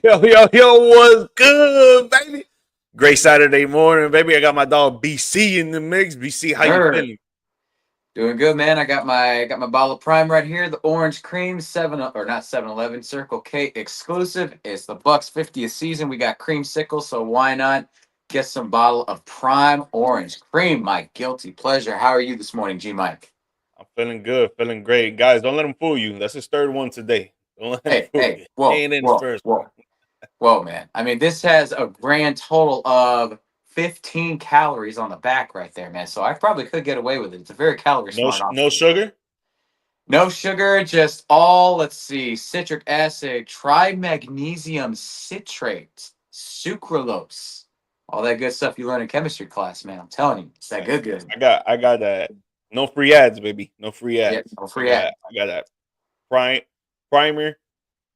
Yo, what's good, baby? Great Saturday morning, baby. I got my dog BC in the mix. BC, how you Sure. feeling? Doing good, man. I got my bottle of Prime right here, the orange cream, or not 7-Eleven, Circle K exclusive. It's the Bucks 50th season. We got creamsicle, so why not get some bottle of Prime orange cream? My guilty pleasure. How are you this morning, G Mike? I'm feeling good, feeling great. Guys, don't let him fool you. That's his third one today. Don't let him Hey, fool hey, you. whoa, Ain't in his whoa, first one. whoa. Whoa, man. I mean, this has a grand total of 15 calories on the back right there, man. So I probably could get away with it. It's a very calorie No, smart no option. sugar. No sugar, just all, let's see, citric acid, trimagnesium citrate, sucralose, all that good stuff you learn in chemistry class, man. I'm telling you, it's that Nice, good, nice. good. I got that. No free ads, baby. No free Yeah, ads. no I free ad. got, I got that primer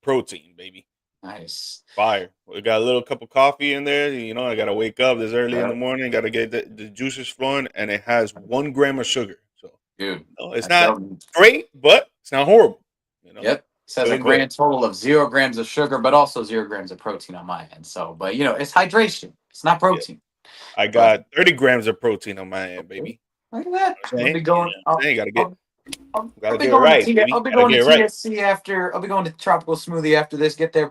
protein, baby. Nice. Fire. We got a little cup of coffee in there. You know, I gotta wake up this early in the Yep. morning. Gotta get the juices flowing, and it has 1 gram of sugar. So, Dude, no, it's I'm not telling you. great, but it's not horrible. You know, Yep. This has a feel good. grand total of 0 grams of sugar, but also 0 grams of protein on my end. So, but it's hydration. It's not Yeah, protein. I But got 30 grams of protein on my end, baby. look at that. You know what I'm saying, Gotta get, I'll gotta be get it going to right, I'll baby. be Gotta going get to it right. TSC after. I'll be going to Tropical Smoothie after this. Get their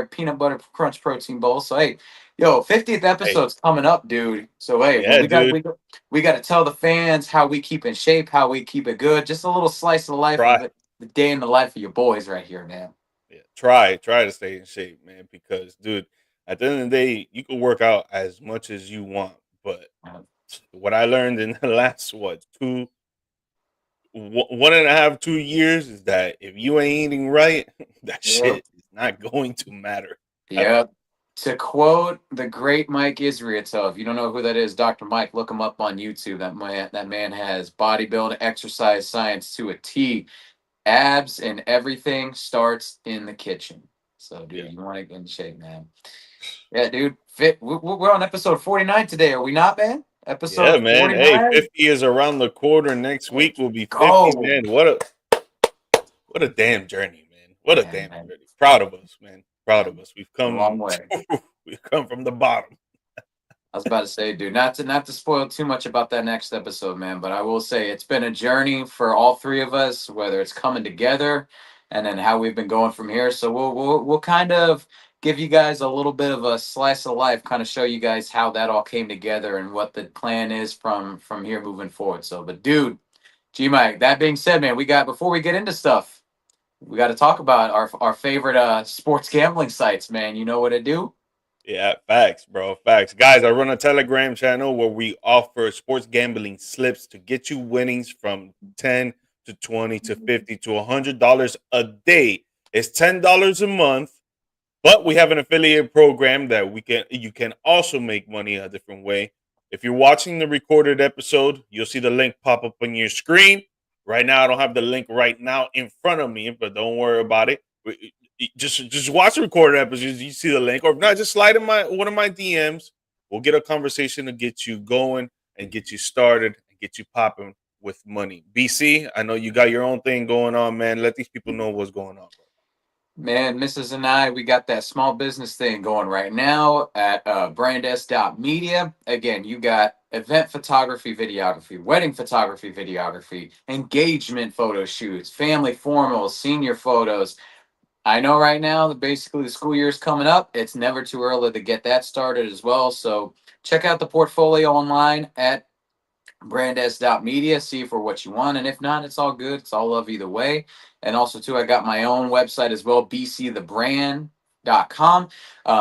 peanut butter crunch protein bowl. So hey, yo, 50th Hey, episode's coming up, dude. So hey, yeah, dude. we got to tell the fans how we keep in shape, how we keep it good. Just a little slice of life of Try, it, the day in the life of your boys right here, man. yeah, try to stay in shape, man. Because, dude, at the end of the day, you can work out as much as you want, but what I learned in the last 1.5, 2 years is that if you ain't eating right, that Yep. shit is not going to matter at all. Yep. To quote the great Mike Israetel, if you don't know who that is, Dr. Mike, look him up on YouTube. That man has bodybuilding, exercise science to a T. Abs and everything starts in the kitchen. So, Yeah, dude, you want to get in shape, man. Yeah, dude. We're on episode 49 today, are we not, man? yeah, Episode man. Hey, 49. 50 is around the corner. Next week Let's will be 50, go. man. What a damn journey, man. What a Man, damn man, journey. Proud of us, man. Proud man. of us. A long way. We've come from the bottom. I was about to say, dude, not to spoil too much about that next episode, man, but I will say it's been a journey for all three of us, whether it's coming together and then how we've been going from here. So we'll kind of give you guys a little bit of a slice of life, kind of show you guys how that all came together and what the plan is from here moving forward. So, but dude, G Mike, that being said, man, we got before we get into stuff, we got to talk about our favorite sports gambling sites, man. You know what to do? Yeah, facts, bro. Facts. Guys, I run a Telegram channel where we offer sports gambling slips to get you winnings from 10 to 20 to 50 to $100 a day. It's $10 a month, but we have an affiliate program that you can also make money a different way. If you're watching the recorded episode, you'll see the link pop up on your screen. Right now, I don't have the link right now in front of me, but don't worry about it. Just watch the recorded episodes. You see the link, or if not, just slide in one of my DMs. We'll get a conversation to get you going and get you started and get you popping with money. BC, I know you got your own thing going on, man. Let these people know what's going on, bro. Man, Mrs. and I, we got that small business thing going right now at brand.s.media. Again, you got event photography, videography, wedding photography, videography, engagement photo shoots, family formals, senior photos. I know right now that basically the school year is coming up. It's never too early to get that started as well. So check out the portfolio online at brands.media, see for what you want. And if not, it's all good. It's all love either way. And also, too, I got my own website as well, bcthebrand.com.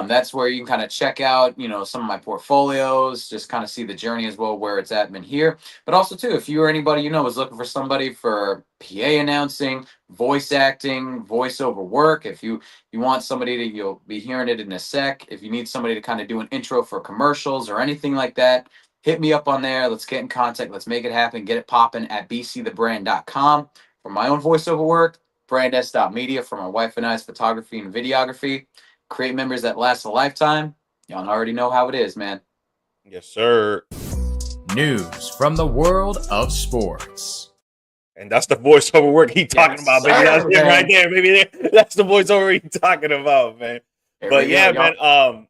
That's where you can kind of check out, some of my portfolios, just kind of see the journey as well, where it's at in here. But also, too, if you or anybody is looking for somebody for PA announcing, voice acting, voiceover work, if you want somebody to, you'll be hearing it in a sec. If you need somebody to kind of do an intro for commercials or anything like that, hit me up on there. Let's get in contact. Let's make it happen. Get it popping at bcthebrand.com. For my own voiceover work, brands.media for my wife and I's photography and videography. Create members that last a lifetime. Y'all already know how it is, man. Yes, sir. News from the world of sports. And that's the voiceover work he talking Yes, about, baby. That's sir, him right man. there, baby. That's the voiceover he talking about, man. There But we go, yeah, y'all. man.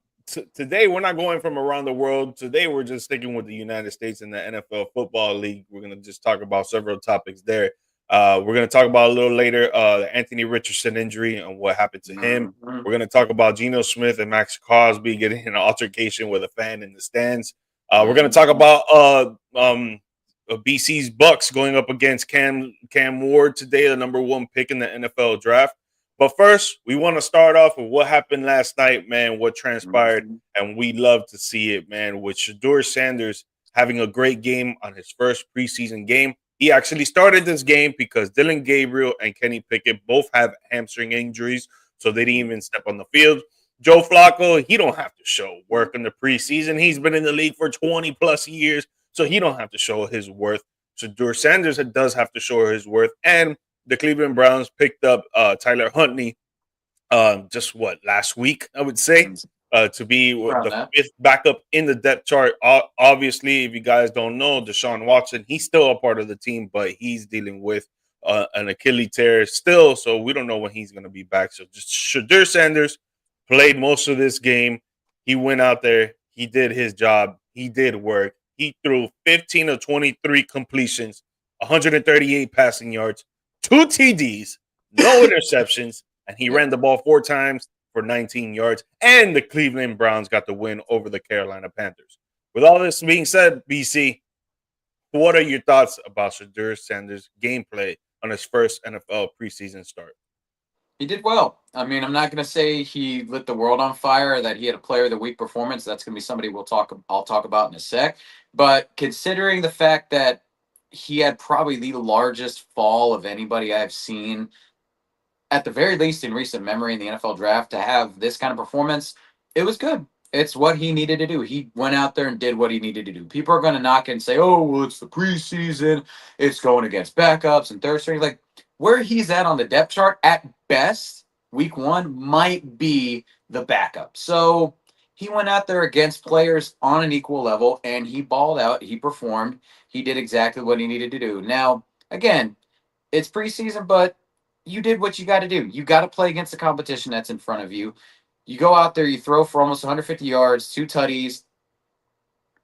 Today we're not going from around the world. Today we're just sticking with the United States and the NFL Football League. We're gonna just talk about several topics there. We're gonna talk about a little later the Anthony Richardson injury and what happened to him. Mhm. We're gonna talk about Geno Smith and Maxx Crosby getting in an altercation with a fan in the stands. We're gonna talk Mhm. about BC's Bucks going up against Cam Ward today, the number one pick in the NFL draft. But first, we want to start off with what happened last night, man, what transpired, Mhm. and we love to see it, man, with Shedeur Sanders having a great game on his first preseason game. He actually started this game because Dylan Gabriel and Kenny Pickett both have hamstring injuries, so they didn't even step on the field. Joe Flacco, he don't have to show work in the preseason. He's been in the league for 20 plus years, so he don't have to show his worth. Shedeur Sanders does have to show his worth, and the Cleveland Browns picked up Tyler Huntley just last week, I would say, to be Around the that. fifth backup in the depth chart. Obviously, if you guys don't know, Deshaun Watson, he's still a part of the team, but he's dealing with an Achilles tear still, so we don't know when he's going to be back. So just Shedeur Sanders played most of this game. He went out there, he did his job, he did work. He threw 15 of 23 completions, 138 passing yards, 2 TDs, no interceptions, and he Yep. ran the ball 4 times for 19 yards. And the Cleveland Browns got the win over the Carolina Panthers. With all this being said, BC, what are your thoughts about Shedeur Sanders' gameplay on his first NFL preseason start? He did well. I mean, I'm not going to say he lit the world on fire, or that he had a player of the week performance. That's going to be somebody I'll talk about in a sec. But considering the fact that he had probably the largest fall of anybody I've seen, at the very least in recent memory in the NFL draft, to have this kind of performance, it was good. It's what he needed to do. He went out there and did what he needed to do. People are going to knock it and say, "Oh, well, it's the preseason. It's going against backups and third string." Like, where he's at on the depth chart, at best, week one might be the backup. So he went out there against players on an equal level and he balled out. He performed. He did exactly what he needed to do. Now, again, it's preseason, but you did what you got to do. You got to play against the competition that's in front of you. You go out there, you throw for almost 150 yards, 2 tutties.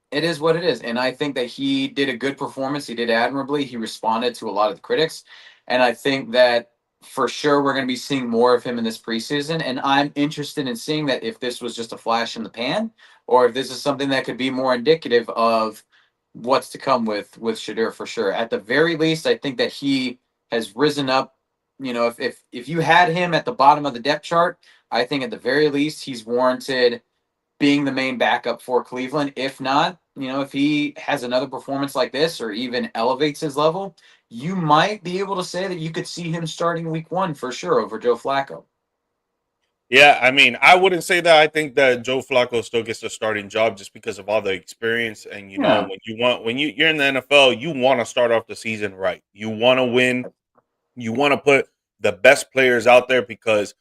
It is what it is. And I think that he did a good performance. He did admirably. He responded to a lot of the critics. And I think that for sure we're going to be seeing more of him in this preseason. And I'm interested in seeing that if this was just a flash in the pan or if this is something that could be more indicative of what's to come with Shedeur for sure. At the very least, I think that he has risen up. You know, if you had him at the bottom of the depth chart, I think at the very least he's warranted being the main backup for Cleveland. If not, you know, if he has another performance like this or even elevates his level, you might be able to say that you could see him starting week one for sure over Joe Flacco. Yeah, I mean, I wouldn't say that. I think that Joe Flacco still gets the starting job just because of all the experience. And Yeah. when you're in the NFL, you want to start off the season right. You want to win. You want to put the best players out there because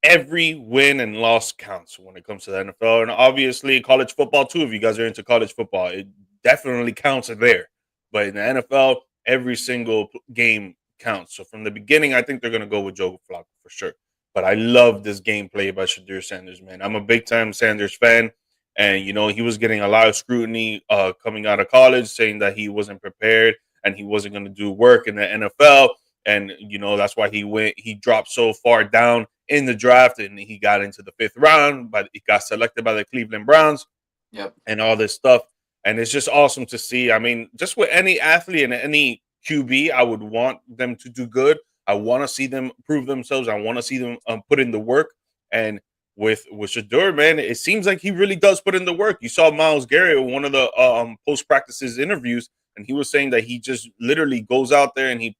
every win and loss counts when it comes to the NFL, and obviously college football too. If you guys are into college football, it definitely counts there. But in the NFL, every single game counts. So from the beginning, I think they're going to go with Joe Flacco for sure. But I love this gameplay by Shedeur Sanders, man. I'm a big time Sanders fan, and he was getting a lot of scrutiny coming out of college, saying that he wasn't prepared and he wasn't going to do work in the NFL. And that's why he dropped so far down in the draft, and he got into the fifth round, but he got selected by the Cleveland Browns Yep. and all this stuff. And it's just awesome to see. I mean, just with any athlete and any QB, I would want them to do good. I want to see them prove themselves. I want to see them put in the work. And with Shedeur, man, it seems like he really does put in the work. You saw Myles Garrett in one of the post practices interviews, and he was saying that he just literally goes out there and he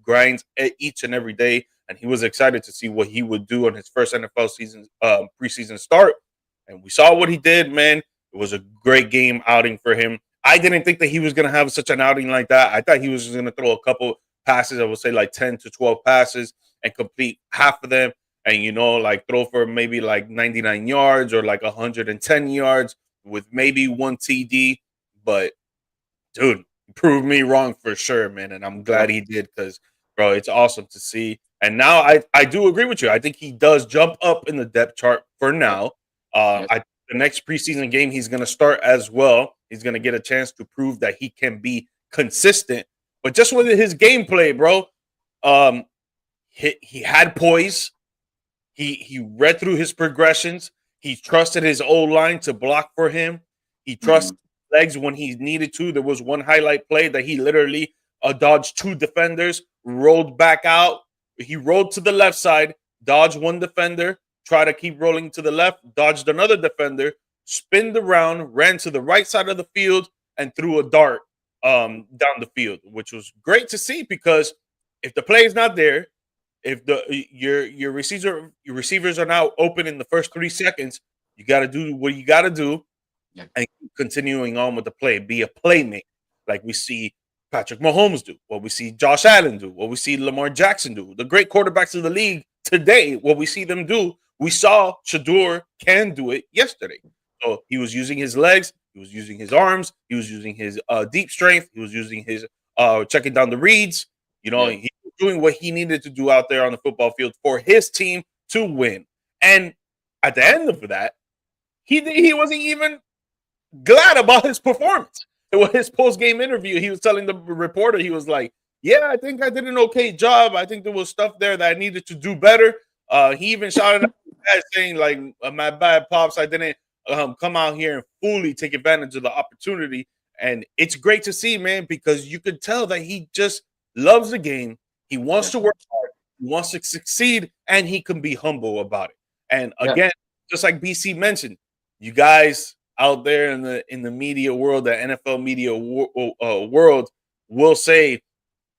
grinds each and every day, and he was excited to see what he would do on his first NFL season preseason start. And we saw what he did, man. It was a great game outing for him. I didn't think that he was going to have such an outing like that. I thought he was going to throw a couple passes, I would say like 10 to 12 passes, and complete half of them, and like throw for maybe like 99 yards or like 110 yards with maybe one TD. But dude, proved me wrong for sure, man. And I'm glad Yep. he did because, bro, it's awesome to see. And now I do agree with you. I think he does jump up in the depth chart for now. The next preseason game, he's going to start as well. He's going to get a chance to prove that he can be consistent. But just with his gameplay, bro, he had poise. He read through his progressions. He trusted his old line to block for him. He trusted legs when he needed to. There was one highlight play that he literally dodged 2 defenders, rolled back out. He rolled to the left side, dodged 1 defender, tried to keep rolling to the left, dodged another defender, spinned around, ran to the right side of the field, and threw a dart down the field, which was great to see because if the play is not there, if your receivers are now open in the first 3 seconds, you got to do what you got to do, and keep continuing on with the play. Be a playmaker, like we see Patrick Mahomes do, what we see Josh Allen do, what we see Lamar Jackson do. The great quarterbacks of the league today, what we see them do, we saw Shedeur can do it yesterday. So he was using his legs, he was using his arms, he was using his deep strength, he was using his checking down the reads. He was doing what he needed to do out there on the football field for his team to win. And at the end of that, he wasn't even glad about his performance. It was his post-game interview. He was telling the reporter, he was like, yeah, I think I did an okay job. I think there was stuff there that I needed to do better. He even shouted at that saying, like, my bad, Pops. I didn't come out here and fully take advantage of the opportunity. And it's great to see, man, because you could tell that he just loves the game. He wants to work hard. He wants to succeed, and he can be humble about it. And again, just like BC mentioned, you guys out there in the media world, the NFL media world, will say,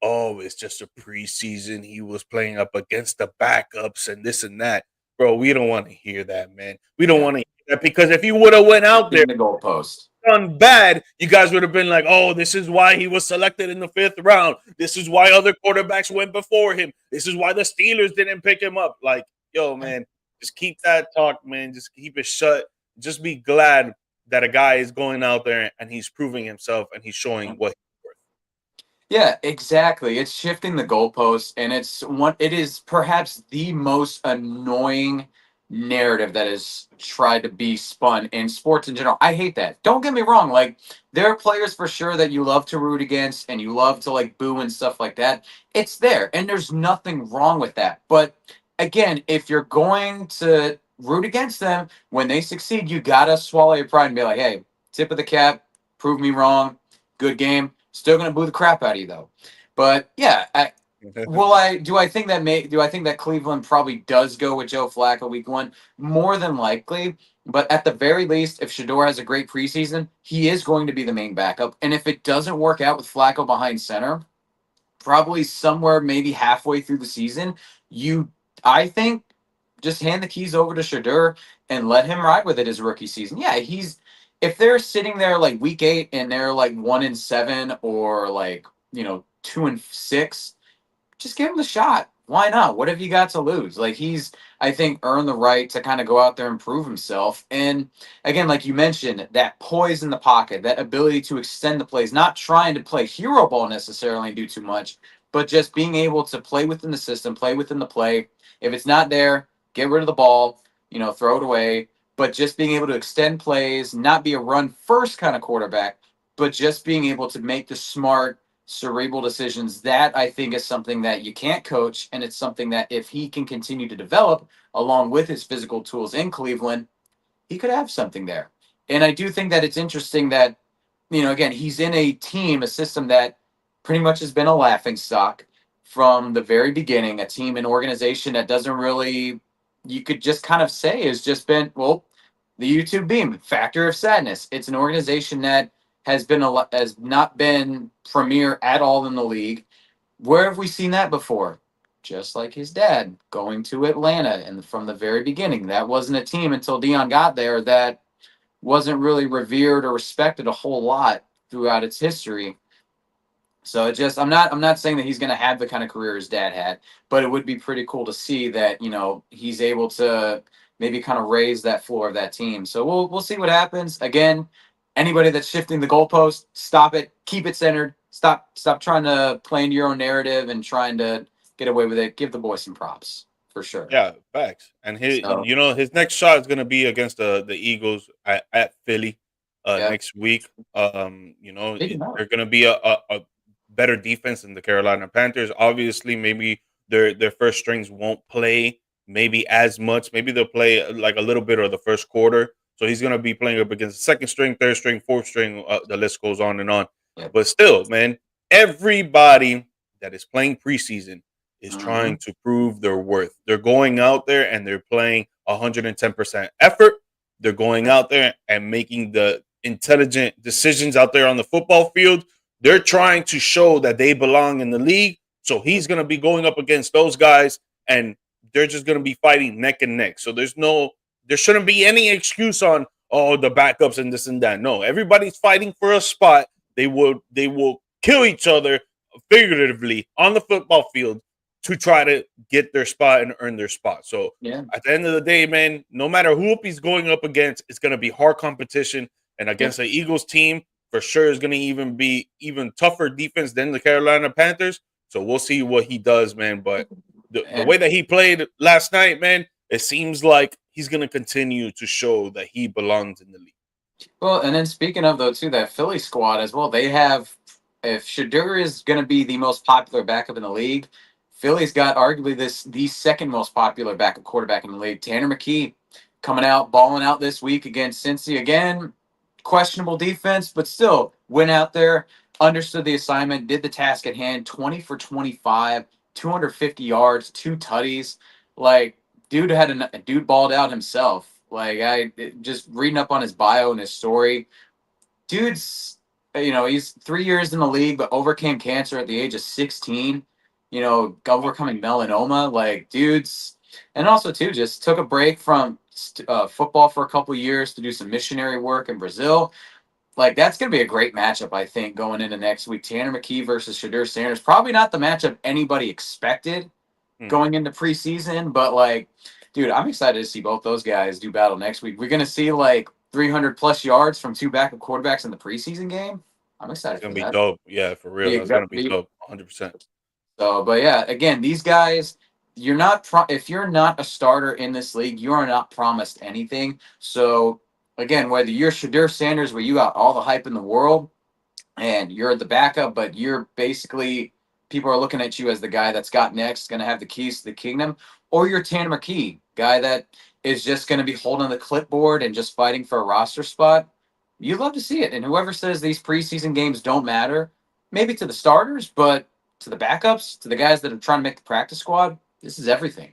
"Oh, it's just a preseason. He was playing up against the backups and this and that." Bro, we don't want to hear that, man. We don't want to hear that because if he would have went out there the goalpost done bad, you guys would have been like, "Oh, this is why he was selected in the 5th round. This is why other quarterbacks went before him. This is why the Steelers didn't pick him up." Like, yo, man, just keep that talk, man. Just keep it shut. Just be glad that a guy is going out there and he's proving himself and he's showing what he's worth. Yeah, exactly. It's shifting the goalposts, and it is perhaps the most annoying narrative that is tried to be spun in sports in general. I hate that. Don't get me wrong. Like, there are players for sure that you love to root against and you love to like boo and stuff like that. It's there, and there's nothing wrong with that. But again, if you're going to root against them when they succeed, you gotta swallow your pride and be like, hey, tip of the cap, prove me wrong, good game. Still gonna boo the crap out of you though. But yeah, do I think that Cleveland probably does go with Joe Flacco week 1? More than likely. But at the very least, if Shedeur has a great preseason, he is going to be the main backup. And if it doesn't work out with Flacco behind center, probably somewhere maybe halfway through the season, I think, just hand the keys over to Shedeur and let him ride with it his rookie season. Yeah, if they're sitting there like week 8 and they're like 1-7 or like 2-6, just give him the shot. Why not? What have you got to lose? Like, he's, I think, earned the right to kind of go out there and prove himself. And again, like you mentioned, that poise in the pocket, that ability to extend the plays, not trying to play hero ball necessarily and do too much, but just being able to play within the system, play within the play. If it's not there, get rid of the ball, throw it away. But just being able to extend plays, not be a run first kind of quarterback, but just being able to make the smart, cerebral decisions, that I think is something that you can't coach. And it's something that if he can continue to develop along with his physical tools in Cleveland, he could have something there. And I do think that it's interesting that, again, he's in a system that pretty much has been a laughing stock from the very beginning, a team, an organization that doesn't really, you could just kind of say has just been, well, the YouTube beam, factor of sadness. It's an organization that has not been premier at all in the league. Where have we seen that before? Just like his dad going to Atlanta, and from the very beginning, that wasn't a team until Dion got there that wasn't really revered or respected a whole lot throughout its history. So I'm not saying that he's going to have the kind of career his dad had, but it would be pretty cool to see that, he's able to maybe kind of raise that floor of that team. So we'll see what happens. Again, anybody that's shifting the goalpost, stop it, keep it centered. Stop trying to play into your own narrative and trying to get away with it. Give the boy some props for sure. Yeah, facts. And So his next shot is going to be against the Eagles at Philly yeah, next week. speaking of, They're going to be a better defense than the Carolina Panthers. Obviously, maybe their first strings won't play maybe as much. Maybe they'll play like a little bit of the first quarter. So he's going to be playing up against the second string, third string, fourth string. The list goes on and on. yeah. But still, man, everybody that is playing preseason is Mm-hmm. trying to prove their worth. They're going out there and they're playing 110% effort. They're going out there and making the intelligent decisions out there on the football field. They're trying to show that they belong in the league. So he's going to be going up against those guys and they're just going to be fighting neck and neck. So there shouldn't be any excuse on, oh, the backups and this and that. No, everybody's fighting for a spot. They will kill each other figuratively on the football field to try to get their spot and earn their spot. So Yeah. at the end of the day, man, no matter who he's going up against, it's going to be hard competition. And against the Eagles team, for sure, is going to even be even tougher defense than the Carolina Panthers. So we'll see what he does, man. But the way that he played last night, man, it seems like he's going to continue to show that he belongs in the league. Well, and then speaking of though too, that Philly squad as well, they have if Shedeur is going to be the most popular backup in the league, Philly's got arguably the second most popular backup quarterback in the league. Tanner McKee coming out, balling out this week against Cincy again. Questionable defense, but still went out there, understood the assignment, did the task at hand. 20 for 25, 250 yards, 2 tutties. Like dude dude balled out himself. Like just reading up on his bio and his story, dude's he's 3 years in the league, but overcame cancer at the age of 16. Overcoming melanoma. Like dudes, and also too just took a break from football for a couple years to do some missionary work in Brazil. Like that's gonna be a great matchup, I think, going into next week. Tanner McKee versus Shedeur Sanders. Probably not the matchup anybody expected going into preseason, but like, dude, I'm excited to see both those guys do battle next week. We're gonna see like 300 plus yards from 2 backup quarterbacks in the preseason game. I'm excited It's for going to be that. dope. Yeah, for real. That's going to be dope. 100%. So, but yeah, again, these guys, you're not if you're not a starter in this league, you are not promised anything. So, again, whether you're Shedeur Sanders, where you got all the hype in the world, and you're the backup, but you're basically people are looking at you as the guy that's got next, going to have the keys to the kingdom, or you're Tanner McKee, guy that is just going to be holding the clipboard and just fighting for a roster spot. You love to see it, and whoever says these preseason games don't matter, maybe to the starters, but to the backups, to the guys that are trying to make the practice squad, this is everything.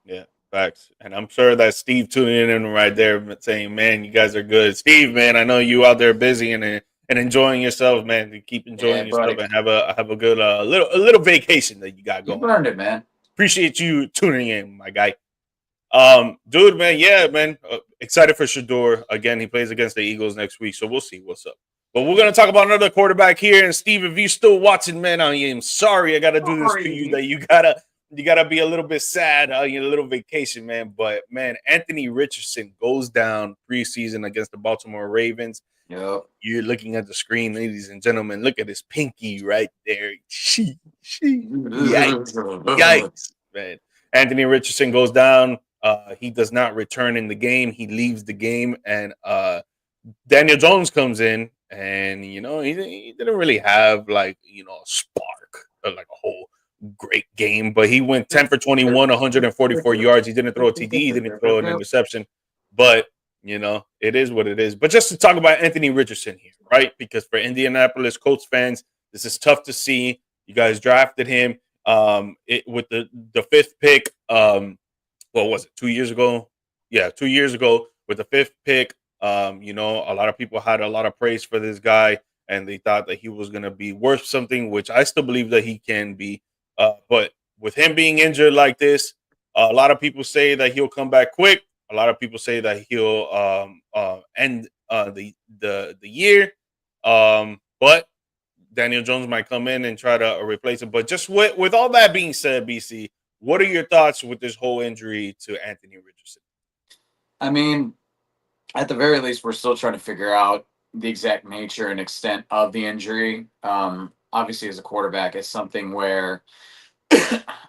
Yeah, facts. And I'm sure that Steve tuning in right there saying, man, you guys are good. Steve, man, I know you out there busy and enjoying yourself, man. To keep enjoying Yeah, yourself buddy. and have a good little vacation that you got You going. earned it, man. Appreciate you tuning in, my guy. Dude, man, yeah, man. Excited for Shedeur. Again, he plays against the Eagles next week, so we'll see what's up. But we're gonna talk about another quarterback here. And Steve, if you're still watching, man, I am sorry I gotta do this to you. That you gotta be a little bit sad on your little vacation, man. But man, Anthony Richardson goes down preseason against the Baltimore Ravens. Yep. You're looking at the screen, ladies and gentlemen. Look at his pinky right there. Yikes, man. Anthony Richardson goes down. He does not return in the game. He leaves the game, and Daniel Jones comes in, and he didn't really have like a spark or like a whole great game, but he went 10 for 21, 144 yards. He didn't throw a TD, he didn't throw an interception, but it is what it is. But just to talk about Anthony Richardson here, right? Because for Indianapolis Colts fans, this is tough to see. You guys drafted him with the fifth pick. What was it? 2 years ago? Yeah, 2 years ago with the fifth pick. A lot of people had a lot of praise for this guy, and they thought that he was going to be worth something, which I still believe that he can be. But with him being injured like this, a lot of people say that he'll come back quick. A lot of people say that he'll end the year. But Daniel Jones might come in and try to replace him. But just with all that being said, BC, what are your thoughts with this whole injury to Anthony Richardson? I mean, at the very least, we're still trying to figure out the exact nature and extent of the injury. Obviously, as a quarterback, it's something where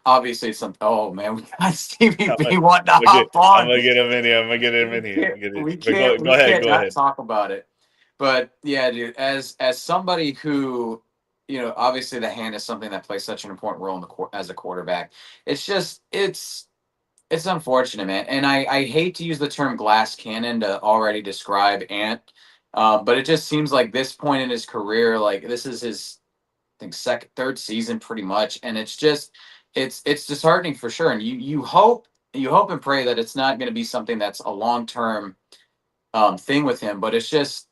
Obviously, some. Oh man, we got Stevie I'm B wanting to hop I'm on. gonna get him in here. I'm gonna get him We in here. I'm can't, gonna get it. we But can't, go we ahead. can't Go not ahead. talk about it. But yeah, dude, as somebody who, obviously the hand is something that plays such an important role in as a quarterback. It's just it's unfortunate, man. And I hate to use the term glass cannon to already describe Ant, but it just seems like this point in his career, like this is his, I think, third season pretty much, and it's disheartening for sure. And you hope and pray that it's not going to be something that's a long-term thing with him, but it's just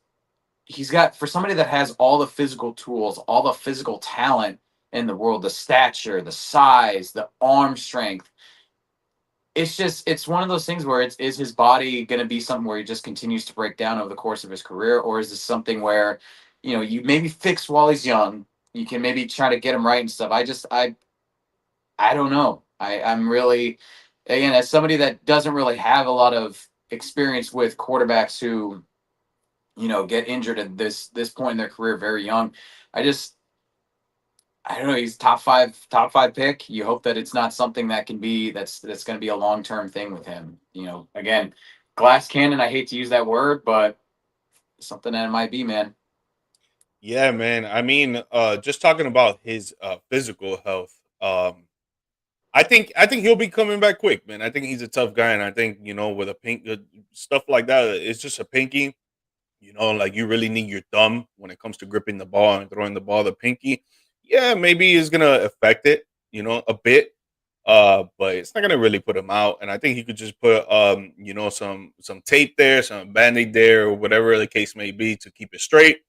he's got, for somebody that has all the physical tools, all the physical talent in the world, the stature, the size, the arm strength. It's one of those things where is his body going to be something where he just continues to break down over the course of his career, or is this something where you maybe fix while he's young, you can maybe try to get him right and stuff. I don't know. I'm really, again, as somebody that doesn't really have a lot of experience with quarterbacks who get injured at this point in their career very young. I don't know. He's top five pick. You hope that it's not something that can be that's going to be a long-term thing with him. Again, glass cannon. I hate to use that word, but something that it might be, man. Yeah, man. I mean, just talking about his physical health. I think he'll be coming back quick, man. I think he's a tough guy, and I think with a pink stuff like that, it's just a pinky. Like you really need your thumb when it comes to gripping the ball and throwing the ball. The pinky, yeah, maybe is gonna affect it, a bit. But it's not gonna really put him out. And I think he could just put some tape there, some band-aid there, or whatever the case may be to keep it straight.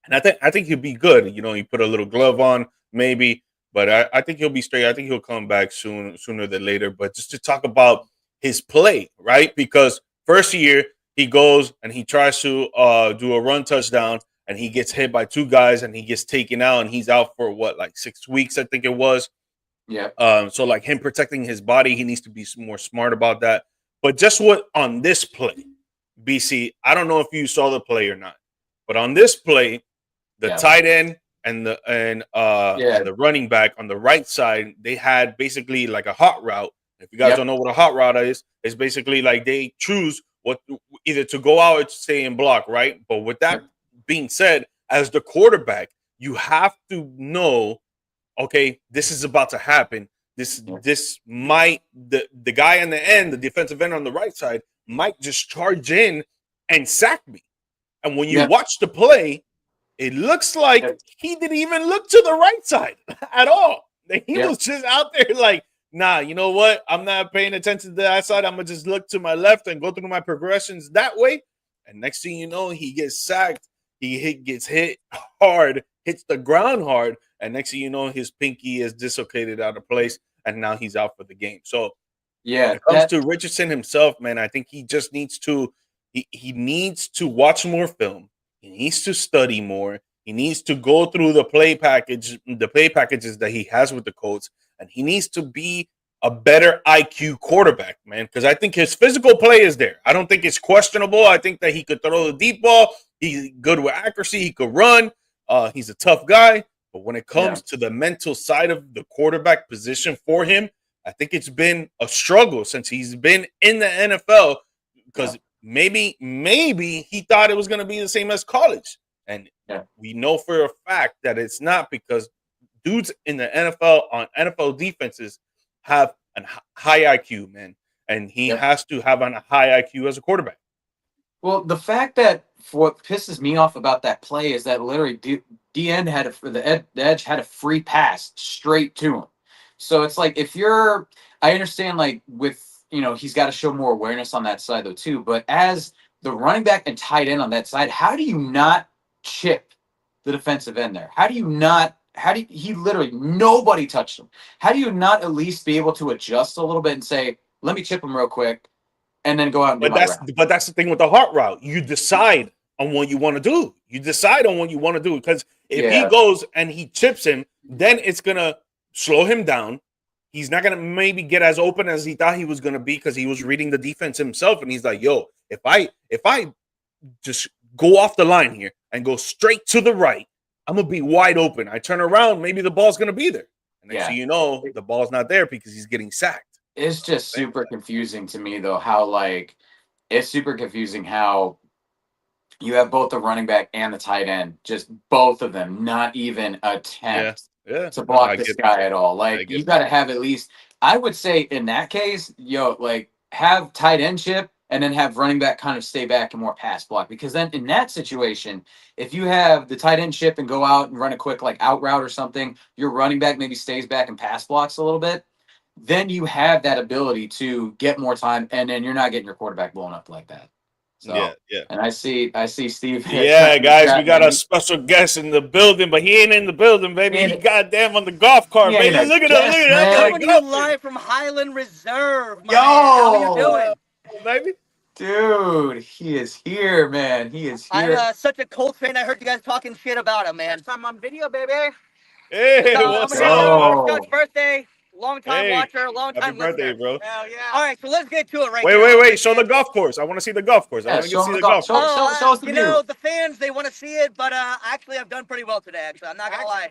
And I think he'll be good. You put a little glove on, maybe, but I think he'll be straight. I think he'll come back sooner than later. But just to talk about his play, right? Because first year he goes and he tries to do a run touchdown and he gets hit by two guys and he gets taken out and he's out for what, like 6 weeks, I think it was. Yeah. So like him protecting his body, he needs to be more smart about that. But just what on this play, BC, I don't know if you saw the play or not, but on this play, the Yeah. tight end and the and Yeah. the running back on the right side, they had basically like a hot route. If you guys Yep. don't know what a hot route is, it's basically like they choose what either to go out or to stay in block, right? But with that being said, as the quarterback, you have to know, okay, this is about to happen. This might the guy on the end, the defensive end on the right side, might just charge in and sack me. And when you Yep. watch the play, it looks like he didn't even look to the right side at all. He was just out there like, nah, you know what? I'm not paying attention to that side. I'm going to just look to my left and go through my progressions that way. And next thing you know, he gets sacked. Gets hit hard, hits the ground hard. And next thing you know, his pinky is dislocated out of place. And now he's out for the game. So when Yeah. it comes to Richardson himself, man, I think he just needs to he needs to watch more film. He needs to study more. He needs to go through the play packages that he has with the Colts, and he needs to be a better IQ quarterback, man. Because I think his physical play is there. I don't think it's questionable. I think that he could throw the deep ball. He's good with accuracy. He could run. He's a tough guy. But when it comes to the mental side of the quarterback position for him, I think it's been a struggle since he's been in the NFL because maybe he thought it was going to be the same as college. And we know for a fact that it's not, because dudes in the NFL on NFL defenses have a high IQ, man. And he has to have a high IQ as a quarterback. Well, the fact that what pisses me off about that play is that literally D end had the edge had a free pass straight to him. So it's like I understand, like with he's got to show more awareness on that side though too. But as the running back and tight end on that side, how do you not chip the defensive end there? How do you not? He literally nobody touched him. How do you not at least be able to adjust a little bit and say, let me chip him real quick, and then go out and do my route? But that's the thing with the hot route. You decide on what you want to do. Because if he goes and he chips him, then it's gonna slow him down. He's not gonna maybe get as open as he thought he was gonna be because he was reading the defense himself, and he's like, "Yo, if I just go off the line here and go straight to the right, I'm gonna be wide open. I turn around, maybe the ball's gonna be there." Next thing you know, the ball's not there because he's getting sacked. It's just super confusing to me, though, how, it's super confusing how you have both the running back and the tight end, just both of them not even attempt to block this guy at all. You got to have at least, I would say in that case, have tight end chip and then have running back kind of stay back and more pass block. Because then in that situation, if you have the tight end chip and go out and run a quick out route or something, your running back maybe stays back and pass blocks a little bit. Then you have that ability to get more time, and then you're not getting your quarterback blown up like that. So, yeah. And I see Steve. Yeah, guys, we got a special guest in the building, but he ain't in the building, baby. He goddamn on the golf cart, baby. Look at him. Coming to you live from Highland Reserve. Yo, how you doing, baby? Dude, he is here, man. He is here. I'm such a Colts fan. I heard you guys talking shit about him, man. I'm on video, baby. Hey, what's up? Scott's birthday. Long time watcher, long time listener. Happy birthday, bro. Hell yeah. All right, so let's get to it wait. Show the golf course. I want to see the golf course. I want to see the golf course. Show us the view. The fans, they want to see it, but actually, I've done pretty well today, actually. I'm not going to lie.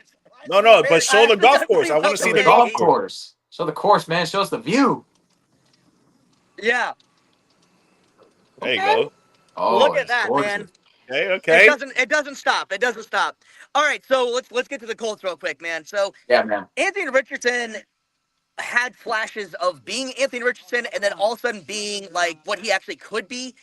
No, but show the golf course. I want to see the golf course. Show the course, man. Show us the view. Yeah. There you go. Oh, look at that, man. Okay. It doesn't stop. It doesn't stop. All right, so let's get to the Colts real quick, man. So yeah, man. Anthony Richardson had flashes of being Anthony Richardson and then all of a sudden being what he actually could be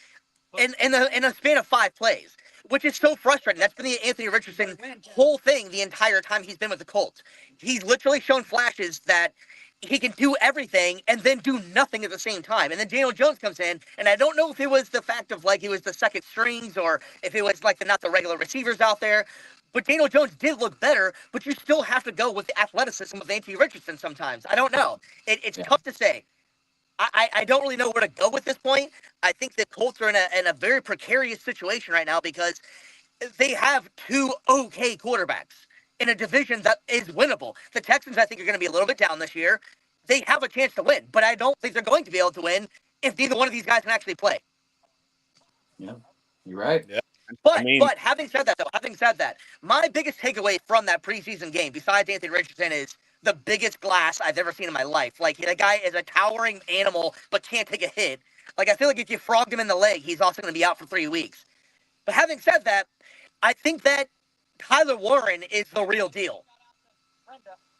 in a span of 5 plays, which is so frustrating. That's been the Anthony Richardson whole thing the entire time he's been with the Colts. He's literally shown flashes that he can do everything and then do nothing at the same time. And then Geno Jones comes in, and I don't know if it was the fact of he was the second strings or if it was not the regular receivers out there. But Geno Jones did look better, but you still have to go with the athleticism of Anthony Richardson sometimes. I don't know. It's tough to say. I don't really know where to go at this point. I think the Colts are in a very precarious situation right now because they have 2 okay quarterbacks in a division that is winnable. The Texans, I think, are going to be a little bit down this year. They have a chance to win, but I don't think they're going to be able to win if neither one of these guys can actually play. Yeah, you're right. Yeah. But having said that, my biggest takeaway from that preseason game, besides Anthony Richardson, is the biggest glass I've ever seen in my life. The guy is a towering animal, but can't take a hit. I feel like if you frogged him in the leg, he's also going to be out for 3 weeks. But having said that, I think that Tyler Warren is the real deal.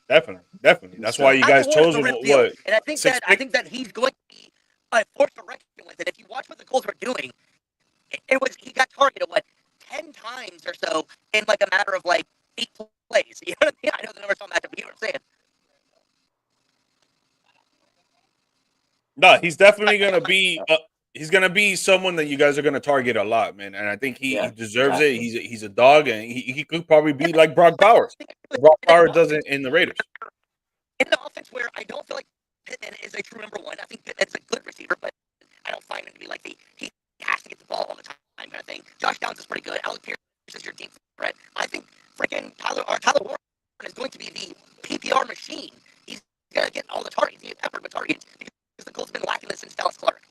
Definitely. That's why you guys chose him. What? And I think that he's going to be a force to reckon with it. If you watch what the Colts were doing, he got targeted 10 times or so in a matter of 8 plays. You know what I mean? I know the numbers don't match up, but you know what I'm saying? No, he's definitely gonna be. He's gonna be someone that you guys are gonna target a lot, man. And I think he deserves it. He's a dog, and he could probably be like Brock Bowers. Brock Bowers does it in the Raiders. In an offense where I don't feel like Pittman is a true number 1. I think Pittman's a good receiver, but I don't find him to be he has to get the ball all the time kind of thing. Josh Downs is pretty good. Alec Pierce is your deep threat. I think freaking Tyler Warren is going to be the PPR machine. He's going to get all the targets. He gets peppered with targets because the Colts have been lacking this since Dallas Clark.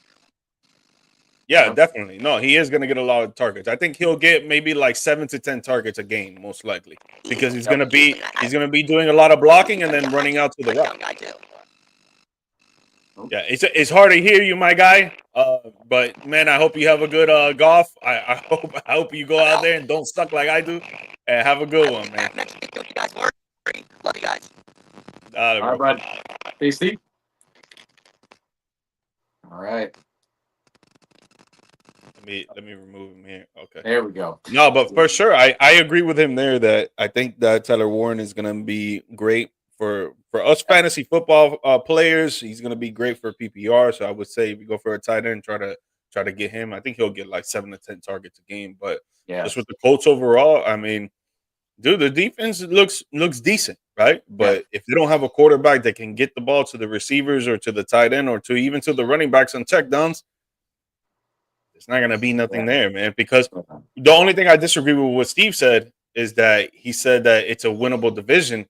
Yeah, definitely. No, he is going to get a lot of targets. I think he'll get maybe 7 to 10 targets a game, most likely, because he's going to be doing a lot of blocking and then running out to the right. Yeah, it's hard to hear you, my guy. But man, I hope you have a good golf. I hope you go out there and don't suck like I do. And have a good one, man. Love you guys. All right, bud. Hey, Steve. All right. Let me remove him here. Okay. There we go. No, but for sure, I agree with him there that I think that Tyler Warren is going to be great for us fantasy football players. He's going to be great for PPR. So I would say if you go for a tight end, try to get him. I think he'll get 7 to 10 targets a game. But just with the Colts overall, I mean, dude, the defense looks decent, right? But if they don't have a quarterback that can get the ball to the receivers or to the tight end or to even to the running backs on checkdowns, it's not going to be nothing there, man. Because the only thing I disagree with what Steve said is that he said that it's a winnable division.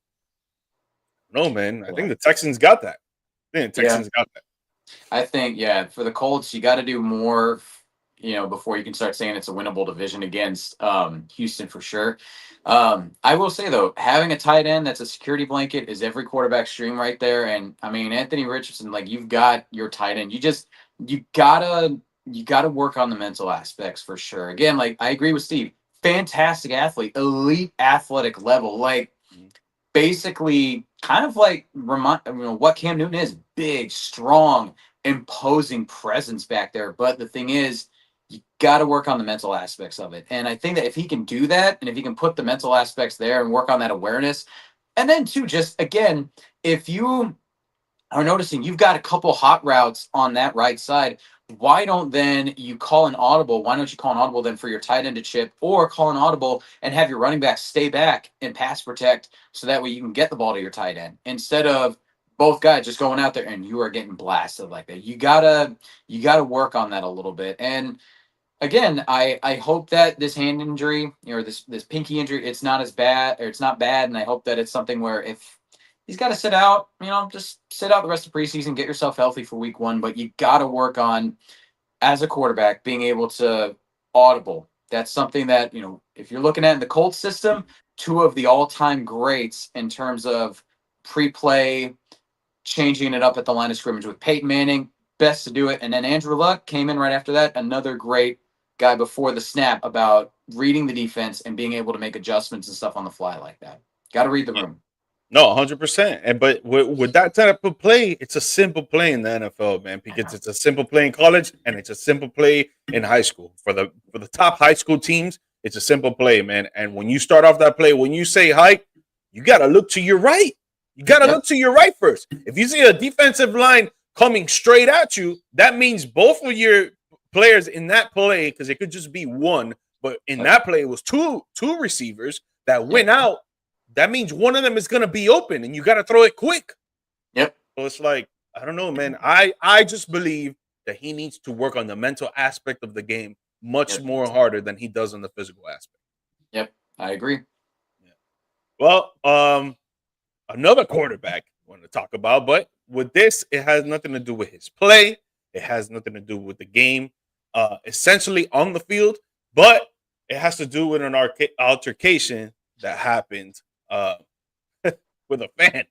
No, man. I think the Texans got that. I think, for the Colts, you got to do more. before you can start saying it's a winnable division against Houston for sure. I will say though, having a tight end that's a security blanket is every quarterback's dream right there. And I mean, Anthony Richardson, like you've got your tight end. You gotta work on the mental aspects for sure. Again, like I agree with Steve. Fantastic athlete, elite athletic level. Like basically kind of like what Cam Newton is, big, strong, imposing presence back there. But the thing is, you got to work on the mental aspects of it. And I think that if he can do that, and if he can put the mental aspects there and work on that awareness, and then too, just again, if you are noticing you've got a couple hot routes on that right side, why don't then you call an audible? Why don't you call an audible then for your tight end to chip, or call an audible and have your running back stay back and pass protect so that way you can get the ball to your tight end instead of both guys just going out there and you are getting blasted like that. You gotta work on that a little bit. And again, I hope that this hand injury or this pinky injury, it's not as bad, or it's not bad, and I hope that it's something where if he's got to sit out, just sit out the rest of preseason, get yourself healthy for week 1, but you got to work on, as a quarterback, being able to audible. That's something that, if you're looking at in the Colts system, 2 of the all-time greats in terms of pre-play, changing it up at the line of scrimmage with Peyton Manning, best to do it. And then Andrew Luck came in right after that, another great guy before the snap about reading the defense and being able to make adjustments and stuff on the fly like that. Got to read the room. No, 100%. But with that type of play, it's a simple play in the NFL, man, because it's a simple play in college and it's a simple play in high school. For the top high school teams, it's a simple play, man. And when you start off that play, when you say hike, you got to look to your right. You got to look to your right first. If you see a defensive line coming straight at you, that means both of your players in that play, because it could just be one, but in that play, it was two receivers that went out. That means one of them is going to be open, and you got to throw it quick. Yep. So it's like, I don't know, man. I just believe that he needs to work on the mental aspect of the game much more harder than he does on the physical aspect. Yep, I agree. Yeah. Well, another quarterback I want to talk about, but with this, it has nothing to do with his play. It has nothing to do with the game, essentially on the field, but it has to do with an altercation that happened with a fan.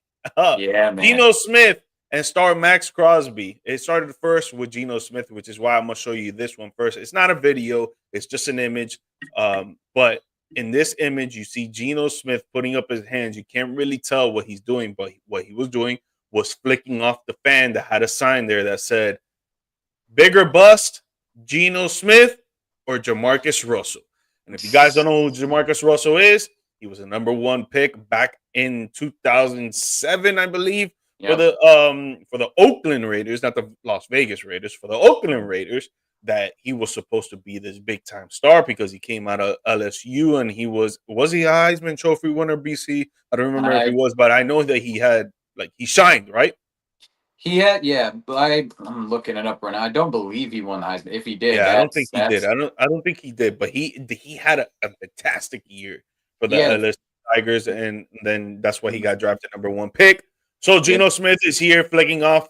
Yeah, man. Geno Smith and star Maxx Crosby. It started first with Geno Smith, which is why I'm going to show you this one first. It's not a video. It's just an image. But in this image, you see Geno Smith putting up his hands. You can't really tell what he's doing, but what he was doing was flicking off the fan that had a sign there that said, "Bigger bust, Geno Smith or Jamarcus Russell." And if you guys don't know who Jamarcus Russell is, he was a number 1 pick back in 2007, I believe, for the Oakland Raiders, not the Las Vegas Raiders, for the Oakland Raiders, that he was supposed to be this big time star because he came out of LSU and he was he a Heisman Trophy winner, BC? I don't remember if he was, but I know that he had, he shined, right? He had, but I'm looking it up right now. I don't believe he won the Heisman. If he did, I don't think he did. I don't think he did, but he had a fantastic year for the LSU Tigers, and then that's why he got drafted number 1 pick. So Geno Smith is here flicking off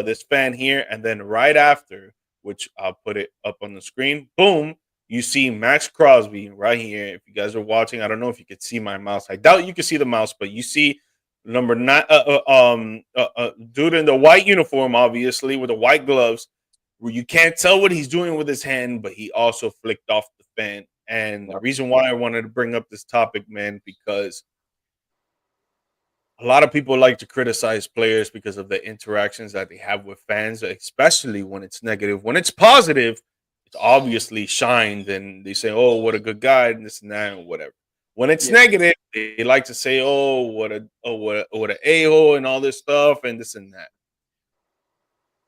this fan here, and then right after, which I'll put it up on the screen, boom, you see Maxx Crosby right here. If you guys are watching, I don't know if you could see my mouse. I doubt you can see the mouse, but you see number 9, dude in the white uniform, obviously with the white gloves, where you can't tell what he's doing with his hand, but he also flicked off the fan. And the reason why I wanted to bring up this topic, man, because a lot of people like to criticize players because of the interactions that they have with fans, especially when it's negative. When it's positive, it's obviously shined, and they say, "Oh, what a good guy," and this and that, and whatever. When it's negative, they like to say, "Oh, what an a-hole," and all this stuff, and this and that.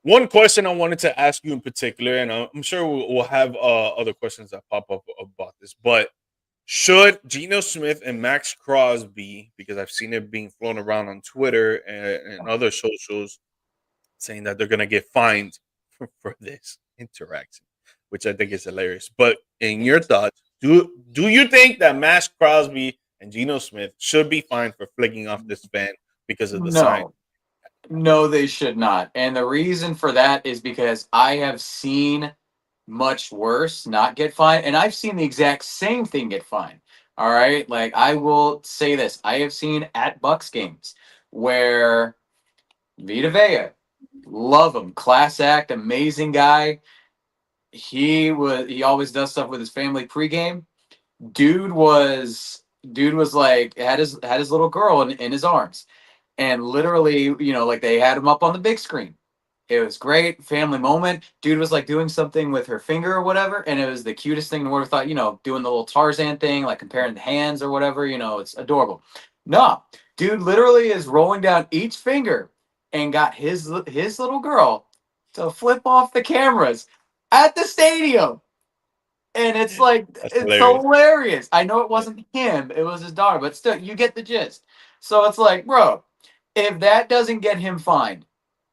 One question I wanted to ask you in particular, and I'm sure we'll have other questions that pop up about this, but should Geno Smith and Maxx Crosby, because I've seen it being flown around on Twitter and other socials, saying that they're going to get fined for this interaction, which I think is hilarious. But in your thoughts, do you think that Maxx Crosby and Geno Smith should be fined for flicking off this fan because of the sign? No, they should not. And the reason for that is because I have seen much worse not get fined, and I've seen the exact same thing get fined. All right, like I will say this: I have seen at Bucks games where Vita Vea, love him, class act, amazing guy. He always does stuff with his family pregame. Dude was dude was like had his little girl in his arms, and literally, like they had him up on the big screen. It was great family moment. Dude was like doing something with her finger or whatever, and it was the cutest thing in the world. I thought, doing the little Tarzan thing, like comparing the hands or whatever. It's adorable. No, dude, literally is rolling down each finger and got his little girl to flip off the cameras at the stadium. And it's like, That's it's hilarious. hilarious. I know it wasn't him, it was his daughter, but still, you get the gist. So it's like, bro, if that doesn't get him fined,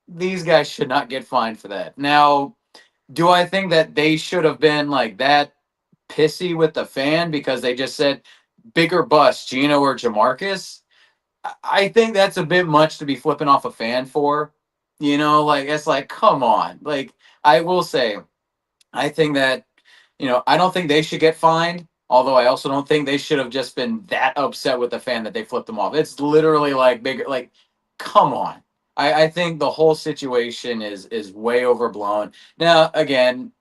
these guys should not get fined for that. Now, do I think that they should have been like that pissy with the fan because they just said bigger bust, Geno or Jamarcus? I think that's a bit much to be flipping off a fan for. Like it's like, come on. Like, I will say, I think that, I don't think they should get fined. Although I also don't think they should have just been that upset with the fan that they flipped them off. It's literally like bigger, like, come on. I think the whole situation is way overblown. Now, again,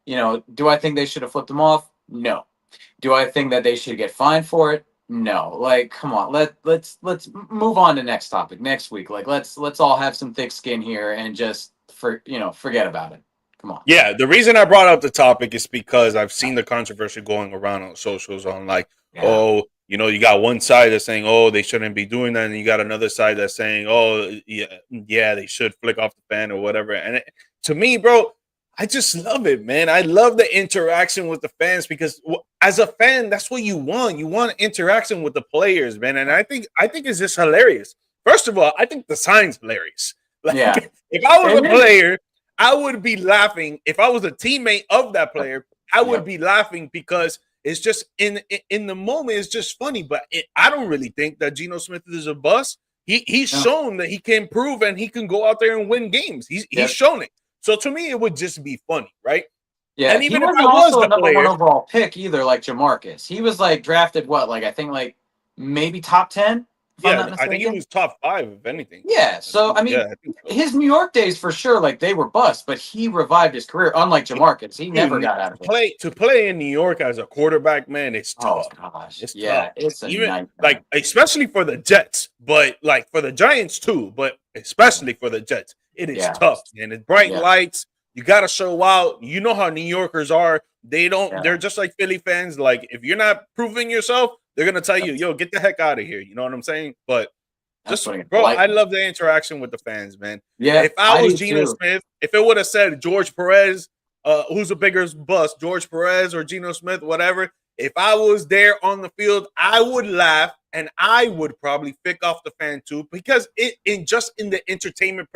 do I think they should have flipped them off? No. Do I think that they should get fined for it? No. Like, come on. Let's move on to next topic next week. Like, let's all have some thick skin here and just forget about it. Come on. Yeah, the reason I brought up the topic is because I've seen the controversy going around on socials on like, Yeah. you got one side that's saying, oh, they shouldn't be doing that, and you got another side that's saying, oh, yeah, they should flick off the fan or whatever. And to me, bro, I just love it, man. I love the interaction with the fans because as a fan, that's what you want. You want interaction with the players, man. And I think it's just hilarious. First of all, I think the sign's hilarious. Like, Yeah. if I was a It is. player, I would be laughing. If I was a teammate of that player, I would Yep. be laughing because it's just in the moment. It's just funny. But I don't really think that Geno Smith is a bust. He's No. shown that he can prove and he can go out there and win games. He's Yep. shown it. So to me, it would just be funny, right? Yeah, And he even if wasn't I was also the a number one player, overall pick either, like Jamarcus. He was like drafted I think like maybe top 10, if I'm yeah, not I think he mistaken. was top 5, if anything. Yeah, so I mean, Yeah, I think so. his New York days for sure, like they were bust, but he revived his career. Unlike Jamarcus, he never Dude, got out of it. to play in New York as a quarterback, man, it's Oh tough. gosh, It's tough. yeah, it's a Even nightmare. like especially for the Jets, but like for the Giants too, but especially for the Jets, it is Yeah. tough, man. It's bright Yeah. lights. You got to show out. You know how New Yorkers are. They don't. Yeah. They're just like Philly fans. Like if you're not proving yourself, they're gonna tell you, "Yo, get the heck out of here." You know what I'm saying? But That's just, putting it bro, I politely. love the interaction with the fans, man. Yeah, If I was do Geno too. Smith, if it would have said George Perez, who's a bigger bust, George Perez or Geno Smith, whatever. If I was there on the field, I would laugh and I would probably pick off the fan too because in the entertainment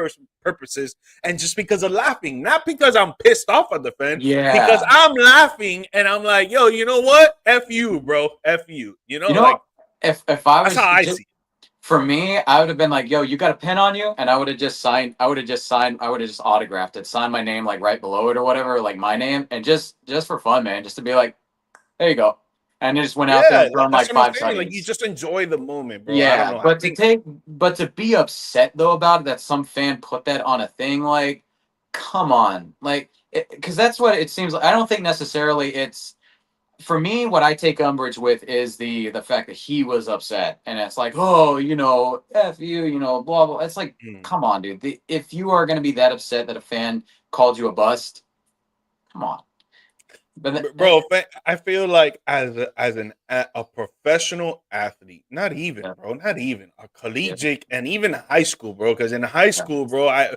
purposes and just because of laughing, not because I'm pissed off at the fan, because Yeah. I'm laughing and I'm like, yo, you know what? F you, bro. F you. You know, You know, like if I that's was how I just see it. for me, I would have been like, "Yo, you got a pen on you?" And I would have just signed. I would have just signed. I would have just autographed it, signed my name like right below it or whatever, like my name, and just for fun, man, just to be like, "There you go," and just went out there Yeah, and thrown that's like what I'm 5 saying. Like you tutties. just enjoy the moment, bro. I don't Yeah, know. I but think to be upset though about it, that some fan put that on a thing, like, come on, like, because that's what it seems like. I don't think necessarily it's for me. What I take umbrage with is the fact that he was upset, and it's like, oh, f you, blah blah. It's like, come on, dude. If you are going to be that upset that a fan called you a bust, come on. But bro, I feel like a professional athlete, not even, yeah, bro, not even a yeah, collegiate and even high school, bro. Because in high yeah, school, bro,